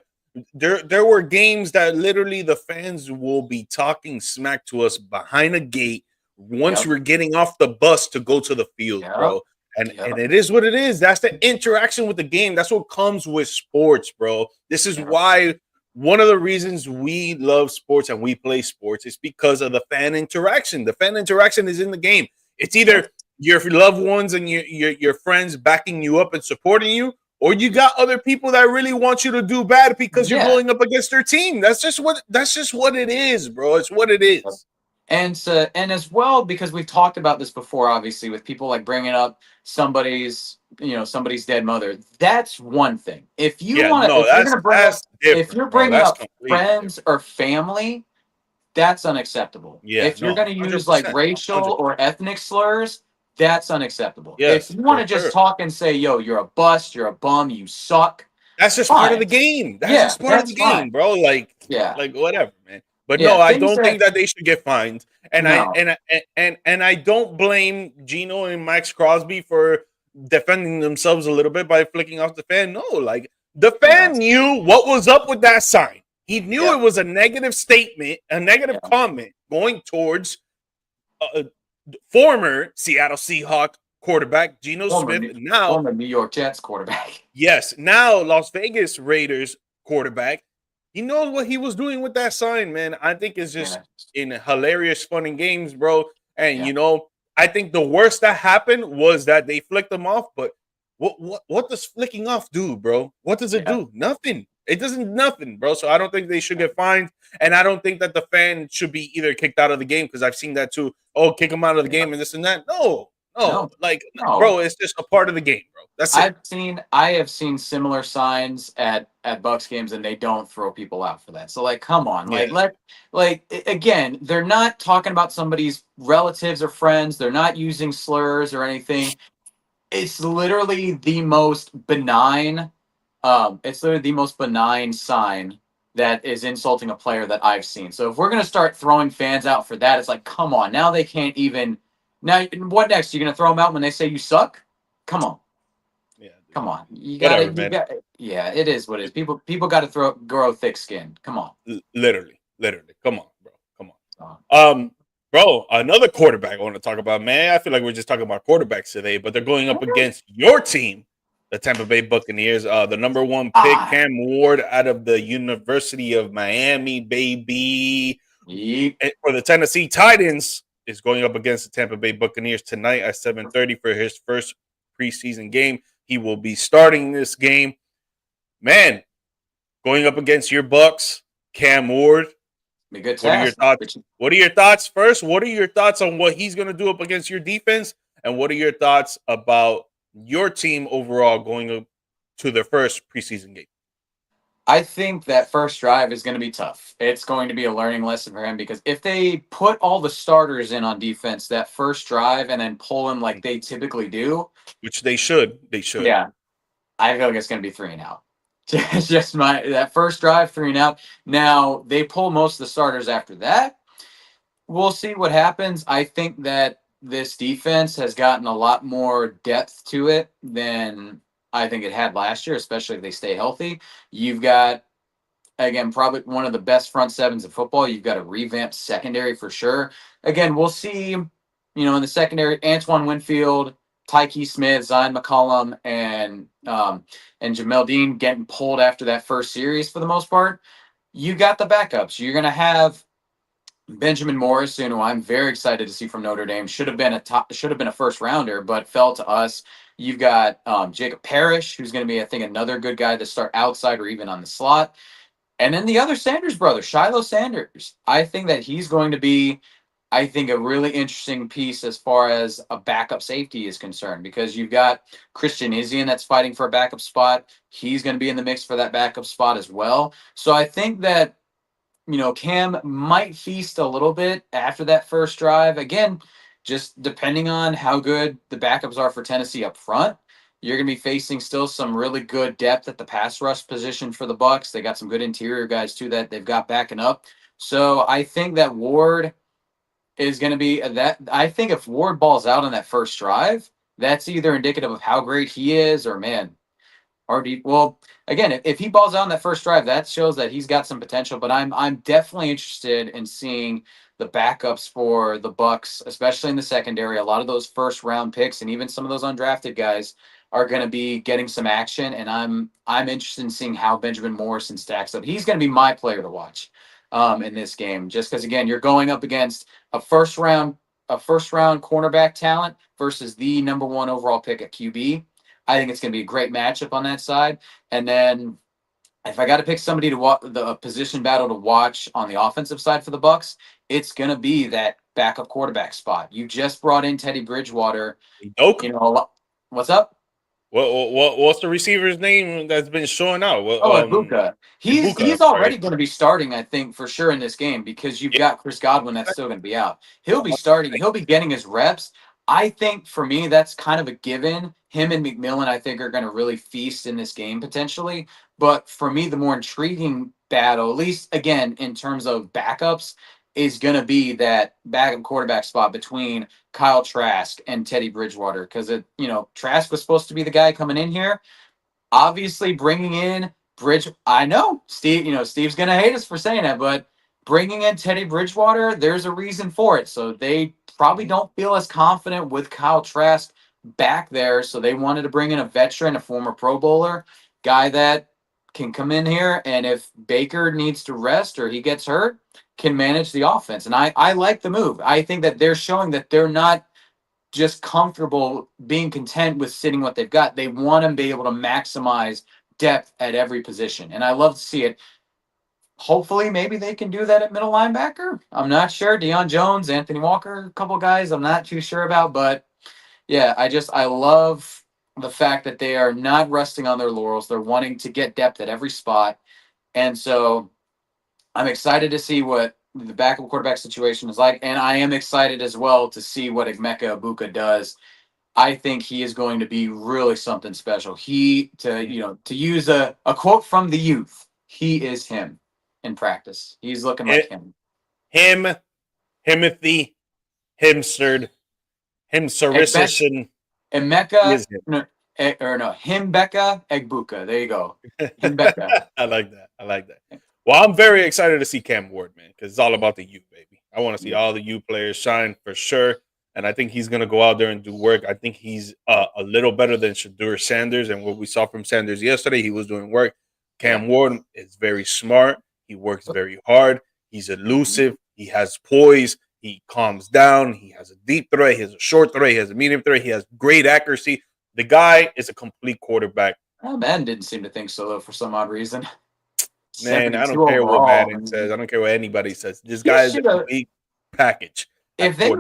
there were games that literally the fans will be talking smack to us behind a gate once yep, we're getting off the bus to go to the field, yep, bro. And yep, it is what it is. That's the interaction with the game. That's what comes with sports, bro. This is yep, why one of the reasons we love sports and we play sports is because of the fan interaction. The fan interaction is in the game. It's yep, either your loved ones and your friends backing you up and supporting you, or you got other people that really want you to do bad because you're Yeah. going up against their team. That's just what it is, bro. It's what it is. And as well, because we've talked about this before, obviously, with people like bringing up somebody's dead mother. That's one thing. If you Yeah, want to, no, if you're gonna bring up, that's if different, you're bro. bringing That's up completely friends different. or family, that's unacceptable. Yeah, If you're no, gonna use like 100%, racial 100%. or ethnic slurs, that's unacceptable. If Yes, you want for to just sure. talk and say, "Yo, you're a bust, you're a bum, you suck," That's just part of fine. the game. That's Yeah, just part of that's the game, fine. bro. Yeah, Like whatever, man. But yeah. no, I Things don't think that that they should get fined. And no. I don't blame Geno and Max Crosby for defending themselves a little bit by flicking off the fan. No, like the Yeah, fan knew what was up with that sign. He knew yeah, it was a negative statement, a negative yeah. comment going towards uh, former Seattle Seahawk quarterback Geno Former Smith. New, Now, former New York Jets quarterback. yes, now Las Vegas Raiders quarterback. He knows what he was doing with that sign, man. I think it's just Yeah, in hilarious fun and games, bro. And yeah, I think the worst that happened was that they flicked them off. But what does flicking off do, bro? What does it yeah. do? Nothing. It doesn't nothing, bro. So I don't think they should get fined, and I don't think that the fan should be either kicked out of the game because I've seen that too. Oh, kick them out of the Yeah. game and this and that. No, no, No, like, no. bro, it's just a part of the game, bro. That's it. I have seen similar signs at Bucks games, and they don't throw people out for that. So like, come on, Yeah. again, they're not talking about somebody's relatives or friends. They're not using slurs or anything. It's literally the most benign. It's literally the most benign sign that is insulting a player that I've seen. So if we're gonna start throwing fans out for that, it's like, come on, now they can't even. Now what next? You're gonna throw them out when they say you suck? Come on. Yeah, dude. Come on, you gotta, Whatever, you man. got. Yeah, it is what it is. People got to grow thick skin. Come on. Literally. Come on, bro. Come Uh, on. Bro, another quarterback I want to talk about, man. I feel like we're just talking about quarterbacks today, but they're going up against your team, the Tampa Bay Buccaneers. The number one pick, ah, Cam Ward, out of the University of Miami, baby. ye- And for the Tennessee Titans, is going up against the Tampa Bay Buccaneers tonight at 7:30 for his first preseason game. He will be starting this game. Man, going up against your Bucks, Cam Ward. be a good What are your task. thoughts? What are your thoughts first? What are your thoughts on what he's going to do up against your defense? And what are your thoughts about your team overall going up to their first preseason game? I think that first drive is going to be tough. It's going to be a learning lesson for him because if they put all the starters in on defense that first drive and then pull him like they typically do, Which they should. They should. yeah, I feel like it's going to be 3-and-out. Just that first drive 3-and-out. Now they pull most of the starters after that. We'll see what happens. I think that this defense has gotten a lot more depth to it than I think it had last year, especially if they stay healthy. You've got, again, probably one of the best front sevens in football. You've got a revamped secondary for sure. Again, we'll see, in the secondary, Antoine Winfield, Tyke Smith, Zion McCollum, and Jamel Dean getting pulled after that first series for the most part. You got the backups. You're going to have Benjamin Morrison, who I'm very excited to see from Notre Dame, should have been a first rounder, but fell to us. You've got Jacob Parrish, who's going to be, I think, another good guy to start outside or even on the slot. And then the other Sanders brother, Shiloh Sanders. I think that he's going to be, I think, a really interesting piece as far as a backup safety is concerned, because you've got Christian Izien that's fighting for a backup spot. He's going to be in the mix for that backup spot as well. So I think that Cam might feast a little bit after that first drive. Again, just depending on how good the backups are for Tennessee up front. You're going to be facing still some really good depth at the pass rush position for the Bucks. They got some good interior guys too that they've got backing up. So I think that Ward is going to be that. I think if Ward balls out on that first drive, that's either indicative of how great he is or, man, well, again, if he balls out on that first drive, that shows that he's got some potential. But I'm definitely interested in seeing the backups for the Bucks, especially in the secondary. A lot of those first round picks and even some of those undrafted guys are going to be getting some action, and I'm interested in seeing how Benjamin Morrison stacks up. He's going to be my player to watch in this game, just because again, you're going up against a first round cornerback talent versus the number one overall pick at QB. I think it's going to be a great matchup on that side. And then if I got to pick somebody to watch the position battle to watch on the offensive side for the Bucks, it's going to be that backup quarterback spot. You just brought in Teddy Bridgewater. Doak? You know, what's up? What's the receiver's name that's been showing out? Oh, Ibuka. Ibuka, He's I'm sorry. already going to be starting, I think, for sure in this game because you've Yeah. got Chris Godwin that's still going to be out. He'll be starting. He'll be getting his reps. I think for me, that's kind of a given. Him and McMillan, I think, are going to really feast in this game potentially. But for me, the more intriguing battle, at least again in terms of backups, is going to be that backup quarterback spot between Kyle Trask and Teddy Bridgewater because Trask was supposed to be the guy coming in here. Obviously, bringing in I know Steve. Steve's gonna hate us for saying that, but bringing in Teddy Bridgewater, there's a reason for it. So they probably don't feel as confident with Kyle Trask back there. So they wanted to bring in a veteran, a former Pro Bowler, guy that can come in here, and if Baker needs to rest or he gets hurt, can manage the offense. And I like the move. I think that they're showing that they're not just comfortable being content with sitting what they've got. They want to be able to maximize depth at every position. And I love to see it. Hopefully, maybe they can do that at middle linebacker. I'm not sure. Deion Jones, Anthony Walker, a couple guys I'm not too sure about. But yeah, I love the fact that they are not resting on their laurels. They're wanting to get depth at every spot. And so I'm excited to see what the backup quarterback situation is like. And I am excited as well to see what Emeka Egbuka does. I think he is going to be really something special. To use a quote from the youth, he is him in practice. He's looking like him. Himothy, Himsterd, Himserison. Emeka, Himbeka Egbuka. There you go. Himbeka. I like that. Well, I'm very excited to see Cam Ward, man, because it's all about the youth, baby. I want to see all the youth players shine for sure. And I think he's going to go out there and do work. I think he's a little better than Shedeur Sanders. And what we saw from Sanders yesterday, he was doing work. Cam Ward is very smart. He works very hard. He's elusive. He has poise. He calms down. He has a deep threat. He has a short threat. He has a medium threat. He has great accuracy. The guy is a complete quarterback. Oh, Madden didn't seem to think so, though, for some odd reason. Man, I don't care what Madden says. I don't care what anybody says. This guy is a complete package. If they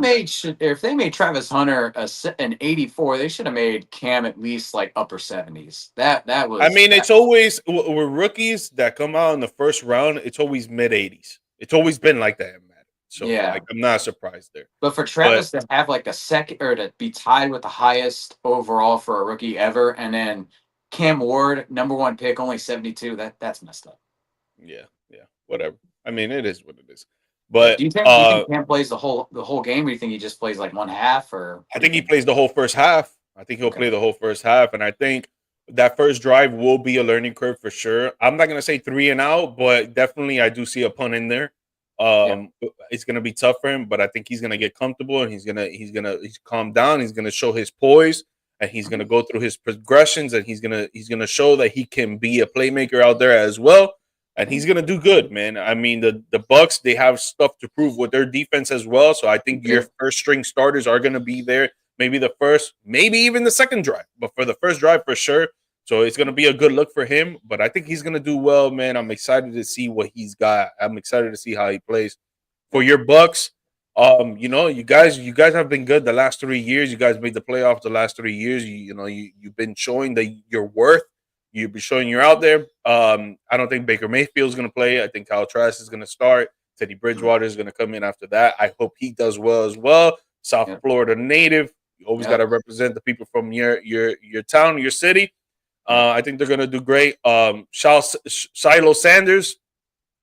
made Travis Hunter an 84, they should have made Cam at least like upper 70s. That was. I mean, it's always with rookies that come out in the first round. It's always mid 80s. It's always been like that in Madden. So I'm not surprised there. But for Travis to have like a second or to be tied with the highest overall for a rookie ever, and then Cam Ward, #1 pick, only 72. That's messed up. Yeah, whatever. I mean, it is what it is. But do you think Cam plays the whole game, or do you think he just plays like one half? Or I think he plays the whole first half. I think he'll play the whole first half, and I think that first drive will be a learning curve for sure. I'm not gonna say 3 and out, but definitely I do see a punt in there. It's gonna be tough for him, but I think he's gonna get comfortable and he's calm down. He's gonna show his poise, and he's gonna go through his progressions, and he's gonna show that he can be a playmaker out there as well. And he's gonna do good, man. I mean, the Bucks, they have stuff to prove with their defense as well. So I think your first string starters are gonna be there. Maybe the first, maybe even the second drive, but for the first drive for sure. So it's gonna be a good look for him. But I think he's gonna do well, man. I'm excited to see what he's got. I'm excited to see how he plays. For your Bucks, you guys have been good the last 3 years. You guys made the playoffs the last 3 years. You've been showing your worth. You'll be showing you're out there. I don't think Baker Mayfield is going to play. I think Kyle Trask is going to start. Teddy Bridgewater is going to come in after that. I hope he does well as well. South Florida native. You always got to represent the people from your town, your city. I think they're going to do great. Shedeur Sanders,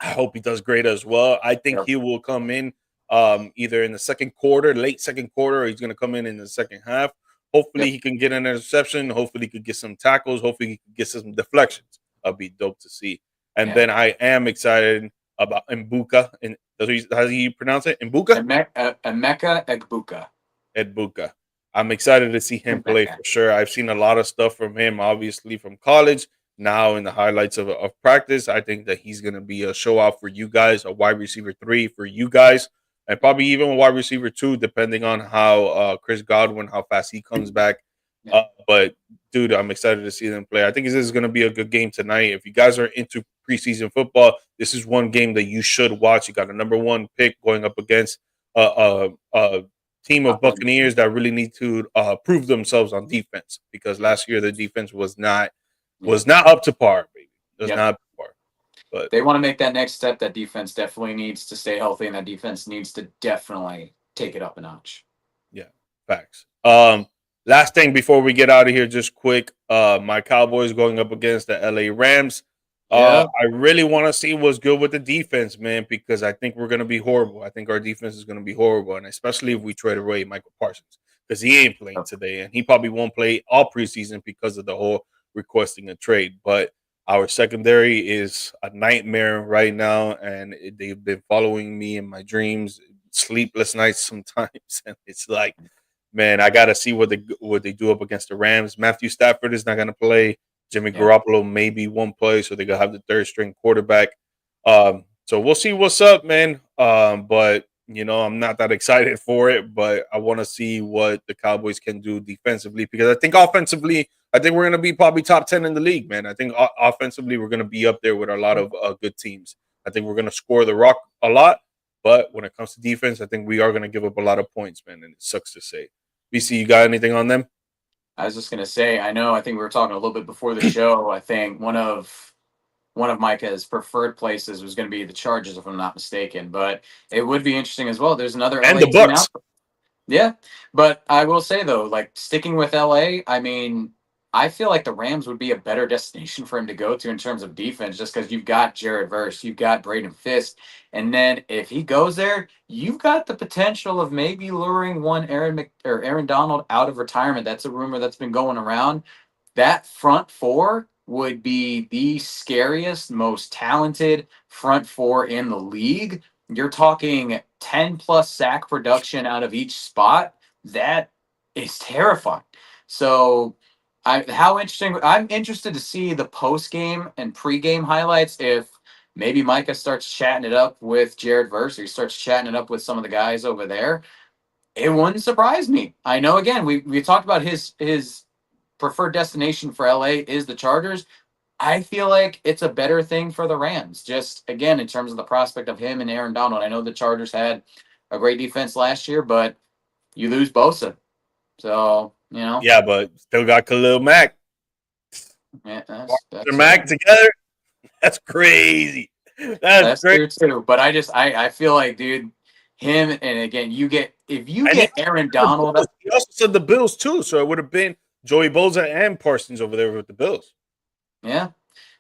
I hope he does great as well. I think he will come in either in the second quarter, late second quarter, or he's going to come in the second half. Hopefully he can get an interception. Hopefully he could get some tackles. Hopefully he can get some deflections. That'll be dope to see. And then I am excited about Egbuka. And how do you pronounce it? Egbuka? Emeka Egbuka. Egbuka. I'm excited to see him play for sure. I've seen a lot of stuff from him, obviously from college. Now in the highlights of practice, I think that he's going to be a show out for you guys, a wide receiver 3 for you guys. And probably even a wide receiver 2, depending on how Chris Godwin, how fast he comes back. But dude, I'm excited to see them play. I think this is going to be a good game tonight. If you guys are into preseason football, this is one game that you should watch. You got a number 1 pick going up against a team of Buccaneers that really need to prove themselves on defense, because last year the defense was not up to par, baby. It was not up to par. But they want to make that next step. That defense definitely needs to stay healthy, and that defense needs to definitely take it up a notch. Yeah, facts. Last thing before we get out of here, just quick. My Cowboys going up against the LA Rams. I really want to see what's good with the defense, man, because I think we're going to be horrible. I think our defense is going to be horrible, and especially if we trade away Michael Parsons, because he ain't playing today, and he probably won't play all preseason because of the whole requesting a trade. But our secondary is a nightmare right now, and they've been following me in my dreams, sleepless nights sometimes, and it's like, man, I got to see what they do up against the Rams. Matthew Stafford is not going to play. Jimmy Garoppolo maybe won't play, so they're going to have the third string quarterback. So we'll see what's up, man. But, I'm not that excited for it, but I want to see what the Cowboys can do defensively, because I think offensively, I think we're going to be probably top 10 in the league, man. I think offensively, we're going to be up there with a lot of good teams. I think we're going to score the rock a lot, but when it comes to defense, I think we are going to give up a lot of points, man, and it sucks to say. BC, you got anything on them? I was just gonna say, I think we were talking a little bit before the show. I think one of Micah's preferred places was going to be the Chargers, if I'm not mistaken. But it would be interesting as well. There's another and LA the Bucks. Yeah, but I will say though, like sticking with LA, I mean, I feel like the Rams would be a better destination for him to go to in terms of defense, just because you've got Jared Verse, you've got Braden Fisk, and then if he goes there, you've got the potential of maybe luring one Aaron Donald out of retirement. That's a rumor that's been going around. That front four would be the scariest, most talented front four in the league. You're talking 10 plus sack production out of each spot. That is terrifying. So how interesting. I'm interested to see the post game and pre-game highlights. If maybe Micah starts chatting it up with Jared Verse, or he starts chatting it up with some of the guys over there, it wouldn't surprise me. I know, again, we talked about his preferred destination for LA is the Chargers. I feel like it's a better thing for the Rams, just again in terms of the prospect of him and Aaron Donald. I know the Chargers had a great defense last year, but you lose Bosa, so Yeah, but still got Khalil Mack. Yeah, that's Mack together. That's crazy. That's true too. But I feel like, dude, him, and again, if you get Aaron Donald. He also said the Bills too, so it would have been Joey Bosa and Parsons over there with the Bills. Yeah.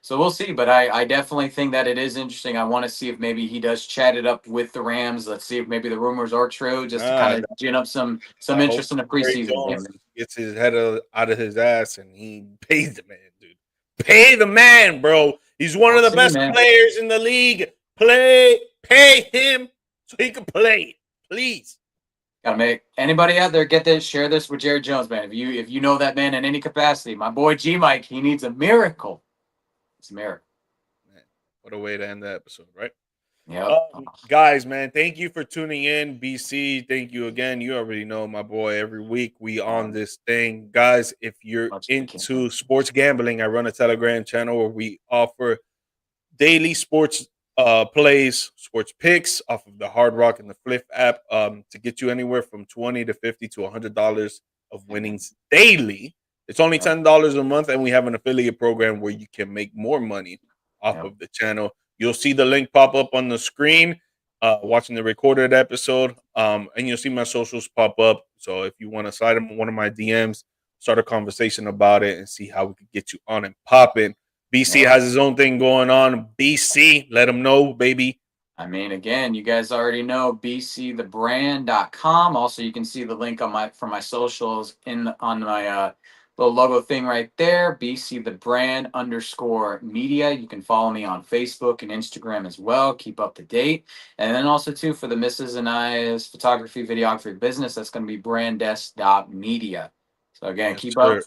So we'll see, but I definitely think that it is interesting. I want to see if maybe he does chat it up with the Rams. Let's see if maybe the rumors are true, just to kind of gin up some interest in the preseason game. Gets his head out of his ass and he pays the man, dude. Pay the man, bro. He's one of the best players in the league. Pay him so he can play. Please. Gotta make anybody out there get this, share this with Jared Jones, man. If you know that man in any capacity, my boy G Mike, he needs a miracle. It's a miracle. Man, what a way to end the episode, right? Yeah. Guys, man, thank you for tuning in. BC, thank you again. You already know my boy. Every week we on this thing. Guys, if you're into sports gambling, I run a Telegram channel where we offer daily sports plays, sports picks off of the Hard Rock and the Flip app to get you anywhere from $20 to $50 to $100 of winnings daily. It's only $10 a month, and we have an affiliate program where you can make more money off of the channel. You'll see the link pop up on the screen watching the recorded episode, and you'll see my socials pop up. So if you want to slide in one of my DMs, start a conversation about it and see how we could get you on and popping. BC has his own thing going on. BC, let him know, baby. I mean, again, you guys already know bcthebrand.com. Also, you can see the link on my socials on my little logo thing right there, BCTheBrand_media. You can follow me on Facebook and Instagram as well. Keep up to date. And then also, too, for the Mrs. and I's photography, videography business, that's going to be branddesk.media. So, again, keep up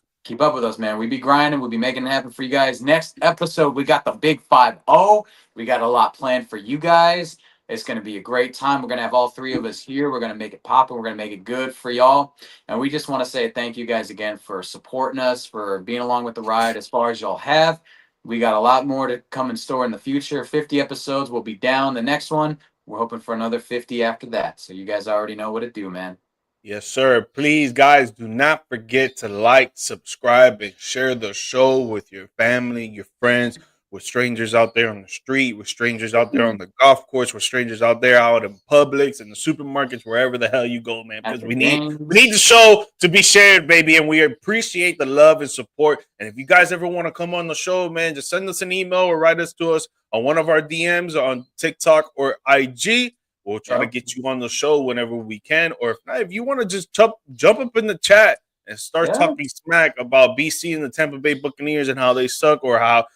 with us, man. We be grinding. We'll be making it happen for you guys. Next episode, we got the Big 5-0. We got a lot planned for you guys. It's going to be a great time. We're going to have all three of us here. We're going to make it pop, and we're going to make it good for y'all. And we just want to say thank you guys again for supporting us, for being along with the ride as far as y'all have. We got a lot more to come in store in the future. 50 episodes will be down. The next one, we're hoping for another 50 after that. So you guys already know what to do, man. Yes, sir. Please, guys, do not forget to like, subscribe, and share the show with your family, your friends, with strangers out there on the street, with strangers out there on the golf course, with strangers out there out in Publix and the supermarkets, wherever the hell you go, man. At Because the we games. need the show to be shared, baby, and we appreciate the love and support. And if you guys ever want to come on the show, man, just send us an email or write us to us on one of our DMs on TikTok or IG. We'll try to get you on the show whenever we can. Or if not, if you want to just jump up in the chat and start talking smack about BC and the Tampa Bay Buccaneers and how they suck, or how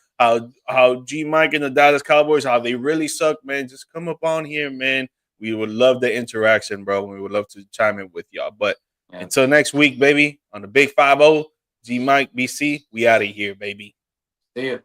G Mike and the Dallas Cowboys, how they really suck, man, just come up on here, man. We would love the interaction, bro. We would love to chime in with y'all. But until next week, baby, on the Big 5-0, G Mike, BC, we out of here, baby. See ya.